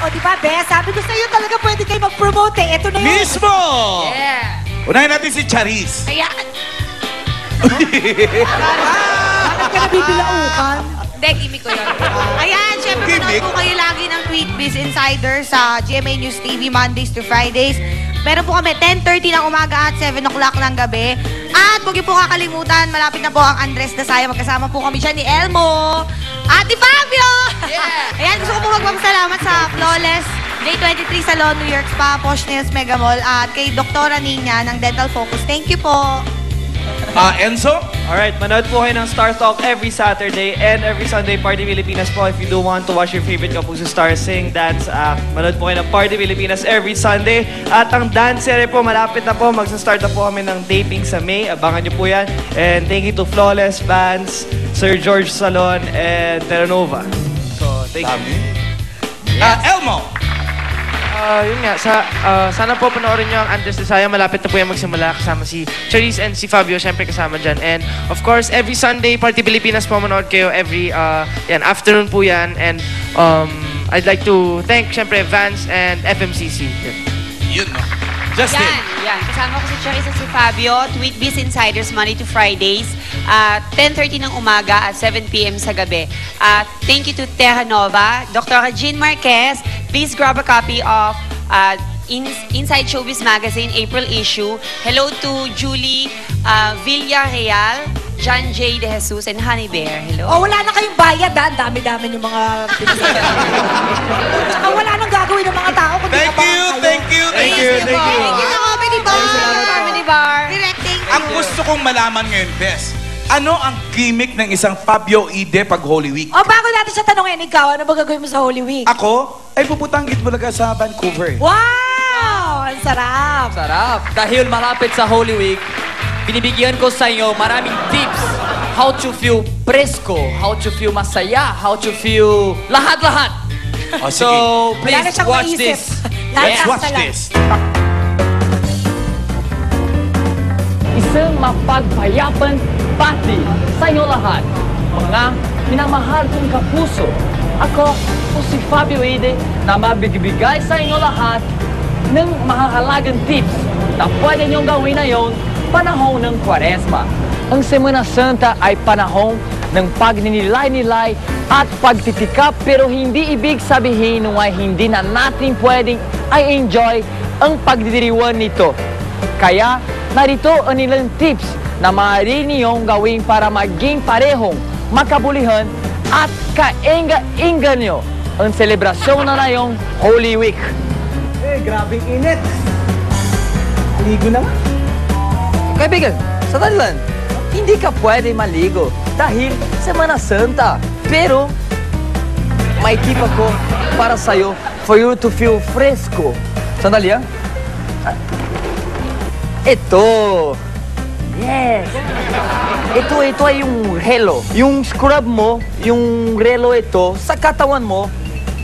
O, di ba, Bes? Sabi ko sa'yo talaga pwede kayo mag-promote eh. Ito na yun. Mismo! Yeah. Unahin natin si Charis. Ayan. Bakit ka nabibilaukan? Hindi, gimmick ko yun. Ayan, syempre Gimmick? manood po kayo lagi ng Tweet Biz Insider sa GMA News TV Mondays to Fridays. Meron po kami 10:30 ng umaga at 7 o'clock ng gabi. At huwag niyo po kakalimutan, malapit na po ang Andres Dasaya. Magkasama po kami siya ni Elmo at ni Fabio! Yeah! Ayan, gusto ko po magpapasalamat sa Flawless J23 Salon, New York Spa, Posh Nails Mega Mall at kay Doktora Nina ng Dental Focus. Thank you po! Enzo? Alright, manood po kayo ng Star Talk every Saturday and every Sunday, Party Pilipinas po. If you do want to watch your favorite Kapuso stars sing, dance, act, manood po kayo ng Party Pilipinas every Sunday. At ang dance series po, malapit na po. Magsa-start na po kami ng taping sa May. Abangan nyo po yan. And thank you to Flawless, Vance, Sir George Salon, and Terranova. So, thank you. Elmo? Yun nga, sana po panoorin nyo ang Andres Desaya. Malapit na po yung magsimula kasama si Charisse and si Fabio, syempre kasama dyan. And of course, every Sunday, Party Pilipinas po manood kayo. Every afternoon po yan. And I'd like to thank syempre Vance and FMCC. Yun, no? Justin? Yan. Kasama ko si Charisse at si Fabio. Tweet Biz Insiders, Monday to Fridays. 10:30 ng umaga at 7 p.m. sa gabi. Thank you to Terranova, Dr. Jean Marquez. Please grab a copy of Inside Showbiz Magazine, April issue. Hello to Julie Villarreal, John J. De Jesus, and Honey Bear. Hello. O, wala na kayong bayad, ha? Ang dami-dami yung mga pinasaya. Tsaka wala nang gagawin ng mga tao. kundi Thank abangan you, kayo. thank you, thank you. Thank you sa Comedy Bar! Comedy Bar. Directing. Ang gusto kong malaman ngayon, Bes, ano ang gimmick ng isang Fabio Ide pag Holy Week? O, bago natin siya tanongin, ikaw, ano ba gagawin mo sa Holy Week? Ako, ay pupunta ang Gitbulaga sa Vancouver. Wow! Ang sarap! Sarap. Dahil malapit sa Holy Week, binibigyan ko sa inyo maraming tips how to feel presko, how to feel masaya, how to feel lahat-lahat. O, sige. So, Wala na please siyang watch maisip. this. Let's Lahat watch na lang. this. Isang mapagpayapan pati sa inyo lahat. Mga minamahal kong kapuso. Ako po si Fabio Ide na magbibigay sa inyo lahat ng mahahalagang tips na pwede niyong gawin ngayon panahon ng Kwaresma. Ang Semana Santa ay panahon ng pagninilay-nilay at pagtitikap, pero hindi ibig sabihin na hindi na natin pwedeng i-enjoy ang pagdidiriwan nito. Kaya narito ang ilang tips na maaari niyong gawin para maging parehong makabulihan at kaengga-engga niyo ang selebrasyon na ngayong Holy Week. Grabing init. Ligo na nga. Kaibigan, sandali lang. Hindi ka pwede maligo dahil Semana Santa. Pero, may tip ako para sa'yo for you to feel fresco. Sandali, ha? Ito. Yes. Ito ay yung relo. Yung scrub mo, yung relo ito, sa katawan mo.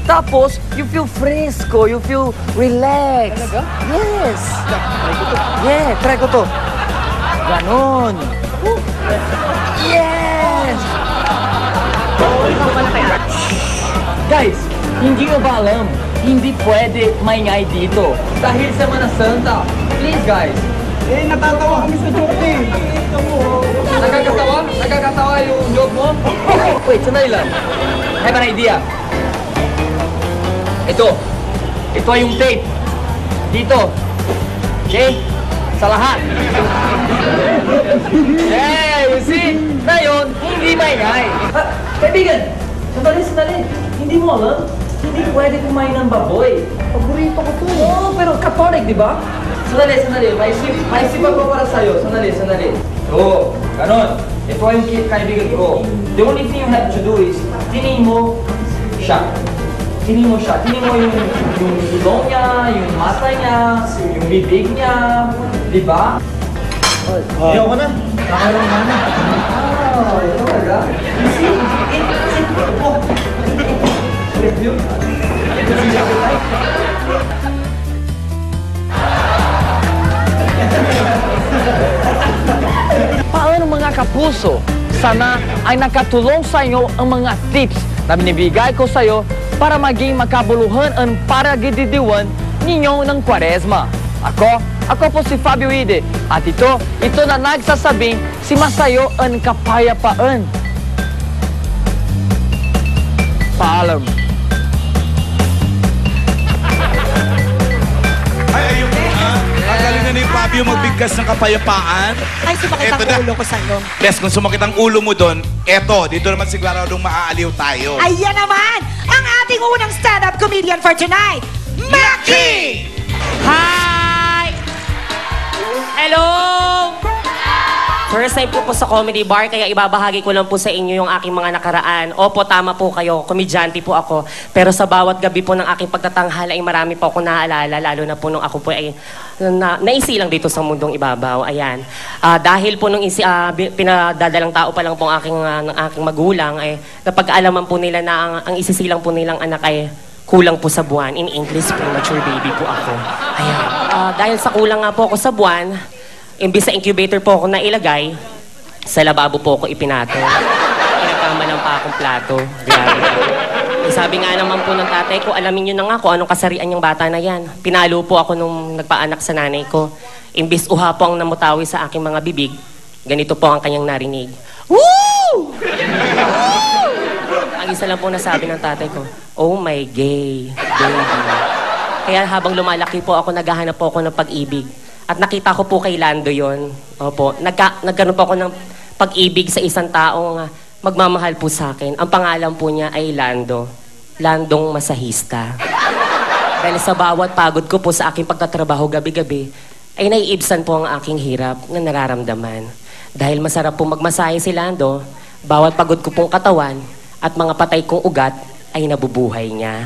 Tapos, you feel fresco, you feel relaxed. Talaga? Yes. Yeah, try ko to. Ganon. Yes! Guys, hindi ko ba alam? Hindi pwede maingay dito. Dahil Semana Santa. Please, guys. Natatawa kami sa joke eh. Nakakatawa? Nakakatawa yung joke mo? Wait, sandali lang. I have an idea. Ito. Ito ay yung tape. Dito. Okay? Sa lahat. Hey, you see? Ngayon, hindi maingay. Kaibigan, sandali. Hindi mo alam? Hindi pwede kumain ng baboy. Paborito ko to. Oo, pero Catholic, di ba? Sandali. Maisip ako para sa'yo. Sandali. Oo, ganon. Ito ay yung kaibigan ko. The only thing you have to do is, tingin mo siya. Tingin mo yung ilong niya, yung mata niya, yung bibig niya. Di ba? Ayoko na. Nakalang na na. Talaga? See? Review? Paano mga kapuso? Sana ay nakatulong sa inyo ang mga tips na binibigay ko sa iyo para maging makabuluhan ang paragididiwan ninyo ng Kwaresma. Ako po si Fabio Ide at ito na nagsasabing si masayo ang kapayapaan. Paalam. Ay, ayun na. Ang galing na ni Fabio magbigkas ng kapayapaan. Ay, sumakit Eto na. ang ulo ko sa'yo. Bes, kung sumakit ang ulo mo doon, eto, dito naman siguradong maaaliw tayo. Ayan naman, ang ating unang stand-up comedian for tonight, Maki! Hi! Hello! First time ko po sa comedy bar, kaya ibabahagi ko lang po sa inyo yung aking mga nakaraan. Opo, tama po kayo, komedyante po ako. Pero sa bawat gabi po ng aking pagtatanghala ay marami po akong naaalala, lalo na po nung ako po ay naisilang dito sa mundong ibabaw. Ayan. Dahil po nung pinadadalang tao pa lang po ng aking magulang, ay napag-aalaman po nila na ang isisilang po nilang anak ay kulang po sa buwan. In English, premature baby po ako. Ayan. Dahil sa kulang nga po ako sa buwan, imbis sa incubator po ako nailagay, sa lababo po ako ipinatong. Pinagkamalan pa akong plato. Grabe. Sabi nga naman po ng tatay ko, alamin nyo na nga kung anong kasarian yung bata na yan. Pinalo po ako nung nagpaanak sa nanay ko. Imbis uha po ang namutawi sa aking mga bibig, ganito po ang kanyang narinig. Woo! Ang isa lang po nasabi ng tatay ko, oh my gay, baby. Kaya habang lumalaki po ako, naghahanap po ako ng pag-ibig. At nakita ko po kay Lando yon. Opo, nagkaroon po ako ng pag-ibig sa isang taong magmamahal po sa akin. Ang pangalan po niya ay Lando. Landong masahista. Dahil sa bawat pagod ko po sa aking pagtatrabaho gabi-gabi, ay naiibsan po ang aking hirap na nararamdaman. Dahil masarap po magmasahe si Lando, bawat pagod ko pong katawan at mga patay kong ugat ay nabubuhay niya.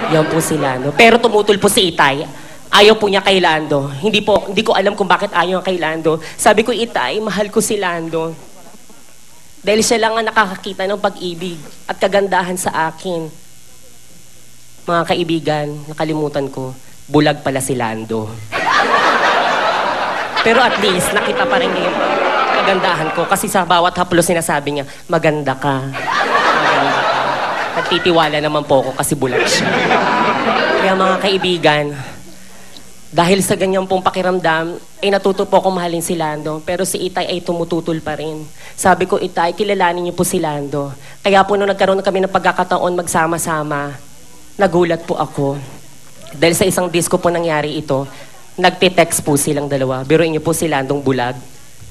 Yan po si Lando. Pero tumutol po si Itay. Ayaw po niya kay Lando. Hindi ko alam kung bakit ayaw kay Lando. Sabi ko, Itay, mahal ko si Lando. Dahil siya lang ang nakakakita ng pag-ibig at kagandahan sa akin. Mga kaibigan, nakalimutan ko, bulag pala si Lando. Pero at least, nakita pa rin niya yung kagandahan ko. Kasi sa bawat haplos sinasabi niya, maganda ka. Maganda ka. Nagtitiwala naman po ako kasi bulag siya. Kaya mga kaibigan, dahil sa ganyan pong pakiramdam, ay natuto po akong mahalin si Lando. Pero si Itay ay tumututol pa rin. Sabi ko, Itay, kilalanin niyo po si Lando. Kaya po nung nagkaroon kami ng pagkakataon magsama-sama, nagulat po ako. Dahil sa isang disco po nangyari ito, nagtitext po silang dalawa. Biruin niyo po si Landong bulag.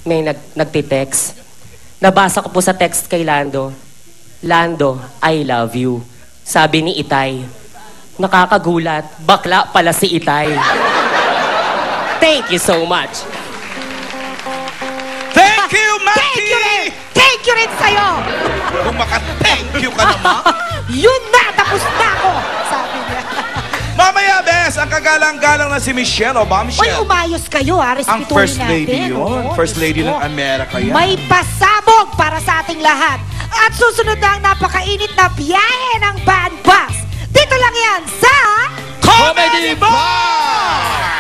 May nagtitext. Nabasa ko po sa text kay Lando, Lando, I love you. Sabi ni Itay, nakakagulat, bakla pala si Itay. Thank you so much. Thank you, Maki! Thank you rin! Thank you rin sa'yo! Kung maka-thank you ka naman. Yun na! Tapos na ako! Sabi niya. Mamaya, Bes, ang kagalang-galang na si Michelle o Uy, Michelle. umayos kayo ha. Ang Respetuhin first natin. lady yun. Oo, First lady Diyos ng ko. Amerika yan. May pasabog para sa ating lahat. At susunod na ang napakainit na biyahe ng Band Bus. Dito lang yan sa... Comedy Bar!